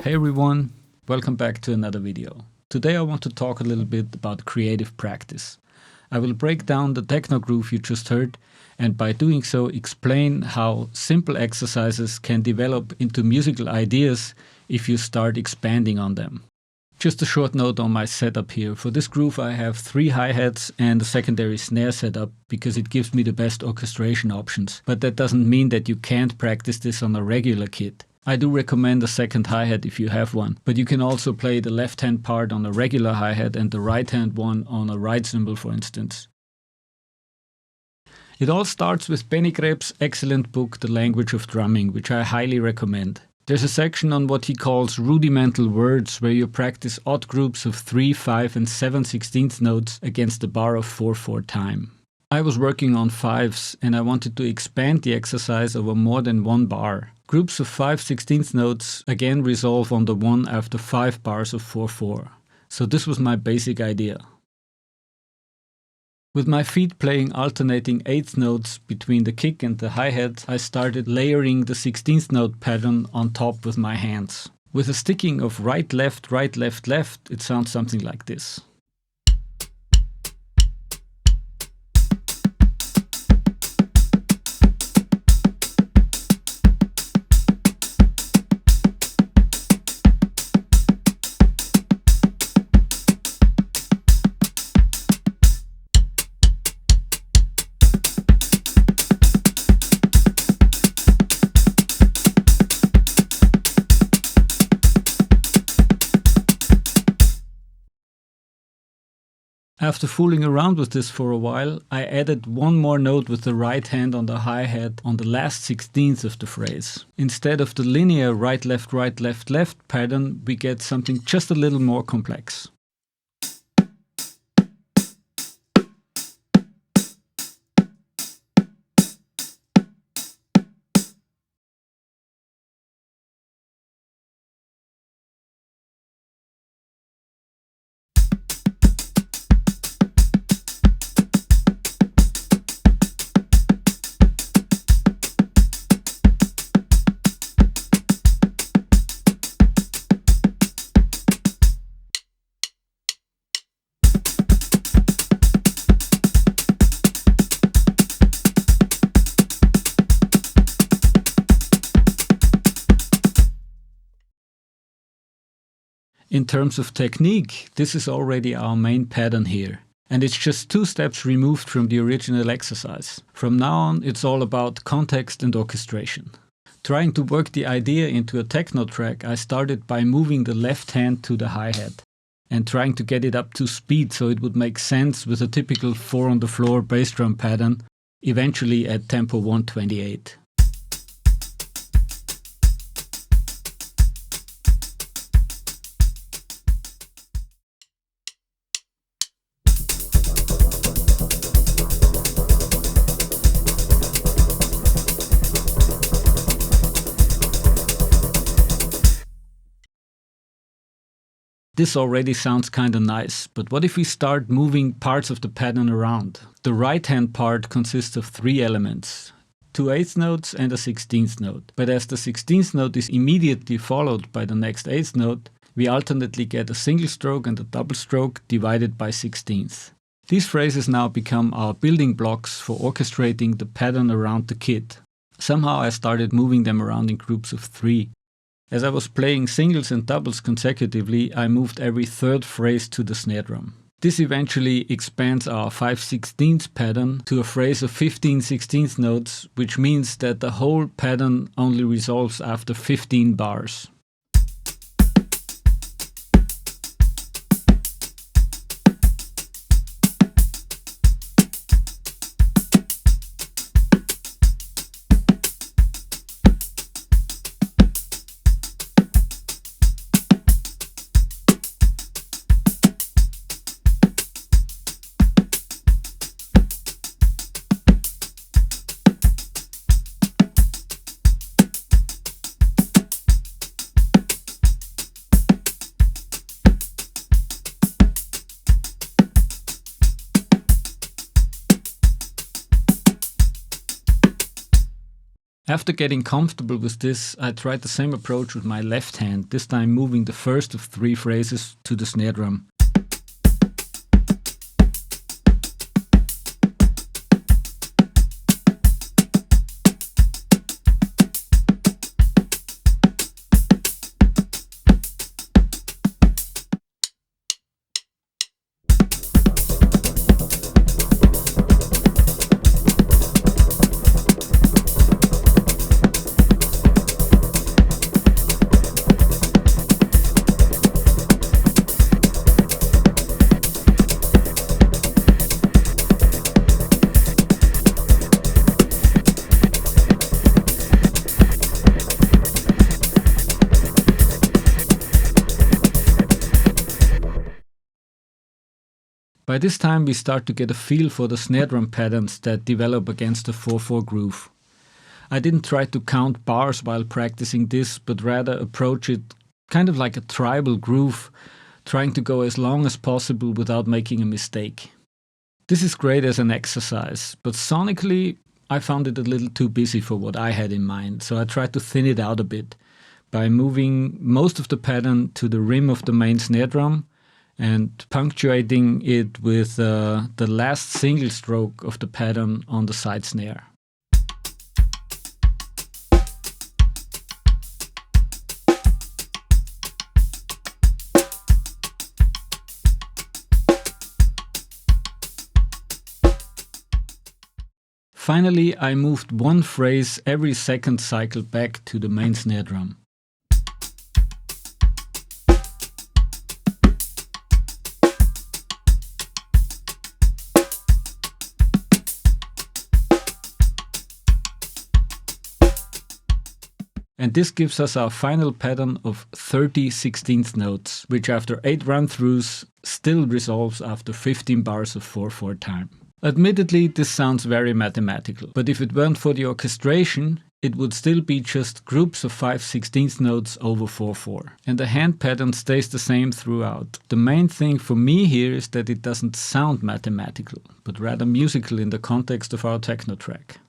Hey everyone, welcome back to another video. Today I want to talk a little bit about creative practice. I will break down the techno groove you just heard and by doing so explain how simple exercises can develop into musical ideas if you start expanding on them. Just a short note on my setup here. For this groove I have 3 hi-hats and a secondary snare setup because it gives me the best orchestration options. But that doesn't mean that you can't practice this on a regular kit. I do recommend a second hi-hat if you have one, but you can also play the left-hand part on a regular hi-hat and the right-hand one on a ride cymbal, for instance. It all starts with Benny Greb's excellent book, The Language of Drumming, which I highly recommend. There's a section on what he calls rudimental words, where you practice odd groups of 3, 5 and 7/16 notes against a bar of 4/4 time. I was working on 5s and I wanted to expand the exercise over more than one bar. Groups of 5/16 notes again resolve on the 1 after 5 bars of 4/4. So this was my basic idea. With my feet playing alternating 8th notes between the kick and the hi-hat, I started layering the 16th note pattern on top with my hands. With a sticking of right, left, left, it sounds something like this. After fooling around with this for a while, I added one more note with the right hand on the hi-hat on the last 16th of the phrase. Instead of the linear right, left pattern, we get something just a little more complex. In terms of technique, this is already our main pattern here. And it's just 2 steps removed from the original exercise. From now on, it's all about context and orchestration. Trying to work the idea into a techno track, I started by moving the left hand to the hi-hat and trying to get it up to speed so it would make sense with a typical 4 on the floor bass drum pattern, eventually at tempo 128. This already sounds kinda nice, but what if we start moving parts of the pattern around? The right-hand part consists of 3 elements, 2 8th notes and a 16th note. But as the 16th note is immediately followed by the next 8th note, we alternately get a single stroke and a double stroke divided by 16th. These phrases now become our building blocks for orchestrating the pattern around the kit. Somehow I started moving them around in groups of 3. As I was playing singles and doubles consecutively, I moved every 3rd phrase to the snare drum. This eventually expands our 5/16 pattern to a phrase of 15/16 notes, which means that the whole pattern only resolves after 15 bars. After getting comfortable with this, I tried the same approach with my left hand, this time moving the first of 3 phrases to the snare drum. By this time we start to get a feel for the snare drum patterns that develop against the 4/4 groove. I didn't try to count bars while practicing this, but rather approach it kind of like a tribal groove, trying to go as long as possible without making a mistake. This is great as an exercise, but sonically I found it a little too busy for what I had in mind, so I tried to thin it out a bit by moving most of the pattern to the rim of the main snare drum and punctuating it with the last single stroke of the pattern on the side snare. Finally, I moved 1 phrase every second cycle back to the main snare drum. And this gives us our final pattern of 30 16th notes, which after 8 run-throughs still resolves after 15 bars of 4/4 time. Admittedly, this sounds very mathematical, but if it weren't for the orchestration, it would still be just groups of 5 16th notes over 4/4. And the hand pattern stays the same throughout. The main thing for me here is that it doesn't sound mathematical, but rather musical in the context of our techno track.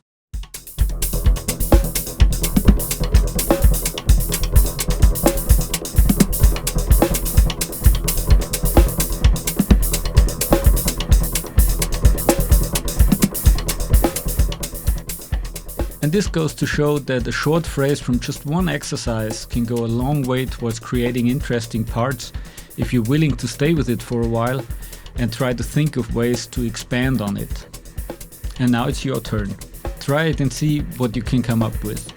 And this goes to show that a short phrase from just one exercise can go a long way towards creating interesting parts if you're willing to stay with it for a while and try to think of ways to expand on it. And now it's your turn. Try it and see what you can come up with.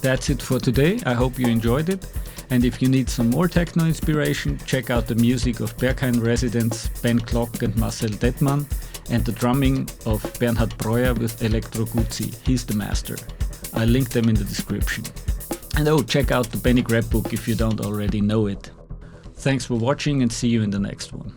That's it for today. I hope you enjoyed it. And if you need some more techno inspiration, check out the music of Berghain residents Ben Klock and Marcel Dettmann and the drumming of Bernhard Breuer with Electro Guzzi. He's the master. I'll link them in the description. And oh, check out the Benny Greb book if you don't already know it. Thanks for watching and see you in the next one.